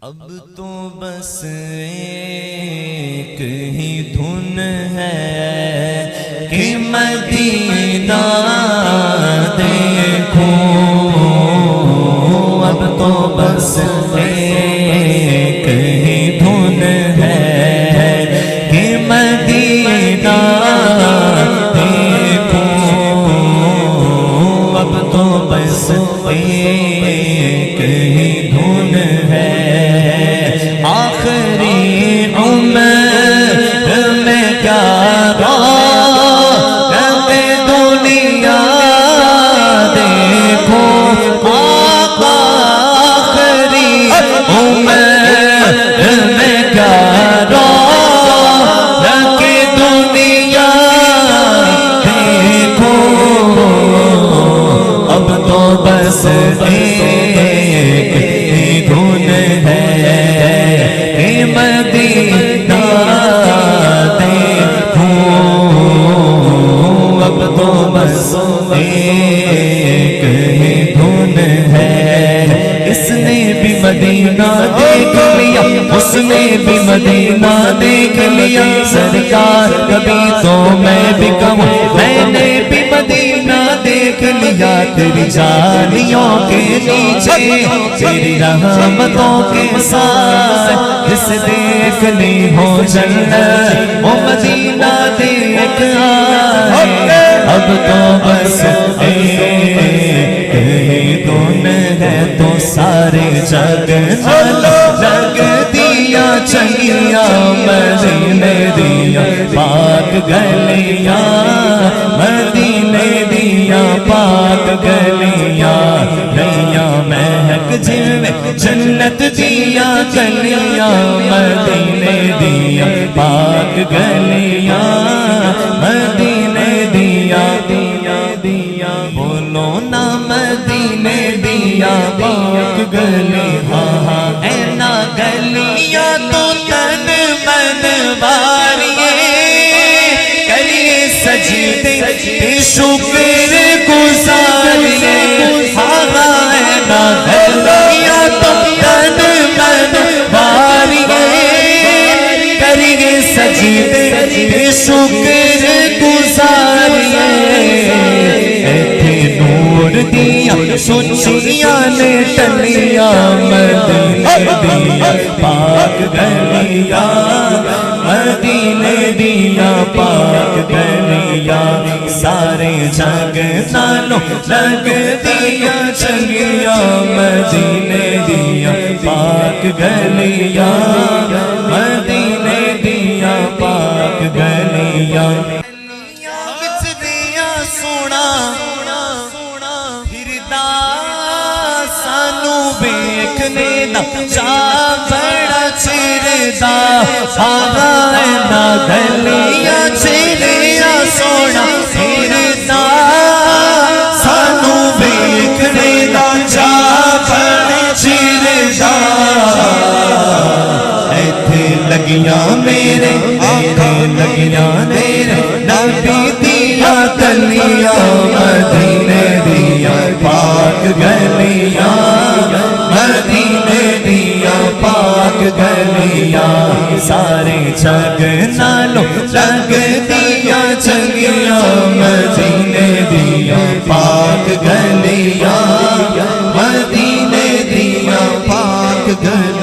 اب تو بس ایک ہی دھن ہے کہ مدینہ دیکھوں، اب تو بس ایک ہی دھن ہے کہ مدینہ دیکھوں، اب تو بس ایک ہی دھن ہے۔ آخری عمر میں کیا رونق دنیا دیکھو، آقا آخری عمر میں کیا رونق دنیا دیکھو، اب تو بس ایک ہی دھن ہے مدینہ دیکھوں، اب تو بس ایک ہی دھن ہے۔ اس نے بھی مدینہ دیکھ لیا، اس نے بھی مدینہ دیکھ لیا، سرکار کبھی تو میں بھی کہوں میں نے بھی مدینہ دیکھ لیا، تیری جالیوں کے نیچے تیری رحمتوں کے ساتھ جس دیکھ لی ہو جنت وہ مدینہ دیکھ آئے، اب تو بس ایک ہی دھن ہے تو سارے جگ لگ دیا چنگیاں مدینے دیا پاک گلیاں، مدینے دیا پاک گلیاں، نیا مہک جویں جنت دیا گلیاں، مدینے دیا پاک گلیاں، مدینے دیا دیا دیا، بولو نا مدینے دیا پاک گلیاں، اے نا گلیاں تو تن من باریے کریے سجدے شکر گزاریے، اے نا گلیاں تو تن من باریے کریے سجدے شکر گزاریے، ایتھے نور دیا سچیاں نے ٹلیاں، مدینے دیا پاک گلیاں، مدینے دیا پاک گلیاں، سارے جگ نالوں لگ دیا چنگیاں، مدینے دیا پاک گلیاں، مدینے دیا پاک گلیاں، وچ دیا سونا پھردا سانو ویکھنے دا چا بڑا چردا، آغا نا گلیاں چریا سونا پھردا سانو ویکھنے دا چا بڑا چردا، ایتھے لگیاں میرے ایتھے لگیاں میرے نبی دیا گلیاں، مدینے دیا پاک گلیاں، مدینے دیا پاک گلیاں، سارے جگ نالوں لگ دیا چنگیاں، مدینے دیا پاک گلیاں، مدینے دیا پاک گلیاں۔